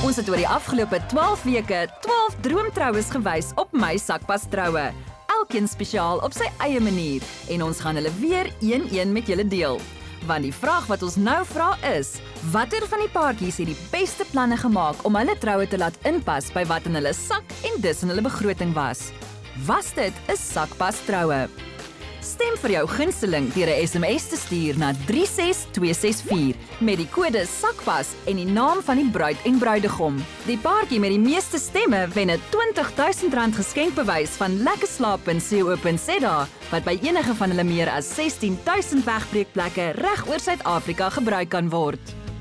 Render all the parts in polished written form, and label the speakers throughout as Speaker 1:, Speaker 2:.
Speaker 1: Ons het oor die afgelope 12 weke 12 droomtroues gewys op My Sakpas Troue. Elkeen spesiaal op sy eie manier en ons gaan hulle weer een met julle deel. Want die vraag wat ons nou vra is, watter van die paartjies het die beste planne gemaak om hulle troue te laat inpas by wat in hulle sak en dus in hulle begroting was? Was dit 'n Sakpas Troue? Stem vir jou gunsteling deur 'n SMS te stuur na 36264 met die kode SAKPAS en die naam van die bruid en bruidegom. Die paartjie met die meeste stemme wen 'n R20.000 geskenkbewys van lekkerslaap.co.za wat by enige van hulle meer as 16.000 wegbreekplekke reg oor Suid-Afrika gebruik kan word.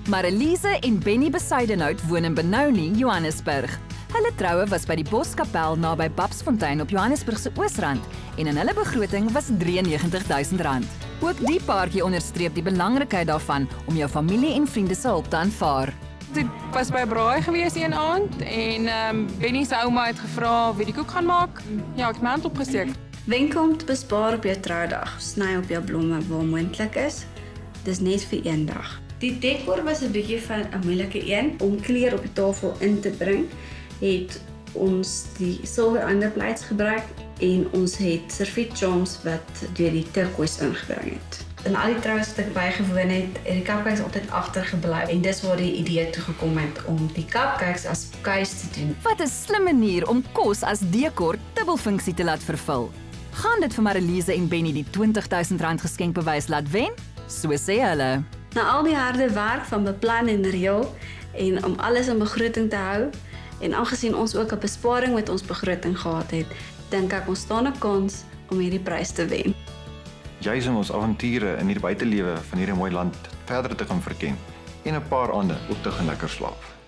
Speaker 1: Marilise en Benny Besuidenhout woon in Benoni, Johannesburg. Hulle troue was by die Boskapel naby Babsfontein op Johannesburg se oosrand en in hulle begroting was R93.000. Ook die paartjie onderstreep die belangrikheid daarvan om jou familie en vriende se hulp te aanvaar.
Speaker 2: Ek was by 'n braai gewees een aand en Benny se ouma het gevra wie die koek gaan maak. Ja, ek het my hand opgesteek.
Speaker 3: Wenke om te bespaar op jou troudag. Sny op jou blomme waar moontlik is. Dis net vir een dag. Die dekor was 'n bietjie van 'n moeilike een om kleur op die tafel in te bring. Het ons die silver underplates gebruik en ons het servetjams wat deur die turquoise ingebring het. In al die troues wat ek bygewoon het die cupcakes altyd agtergebly en dis waar die idee toe gekom het om die cupcakes as bouquets te doen.
Speaker 1: Wat 'n slim manier om kos as dekor dubbelfunksie te laat vervul. Gaan dit vir Marilise en Benny die R20.000 geskenkbewys laat wen? So sê hulle.
Speaker 3: Na al die harde werk van beplan en reël en om alles in begroting te hou, en aangesien ons ook 'n besparing met ons begroting gehad het, dink ek ons staan 'n kans om hierdie prys te wen.
Speaker 4: Juis om ons avonture in hierdie buitelewe van hierdie mooi land verder te gaan verken en 'n paar ander ook te gaan lekker slaap.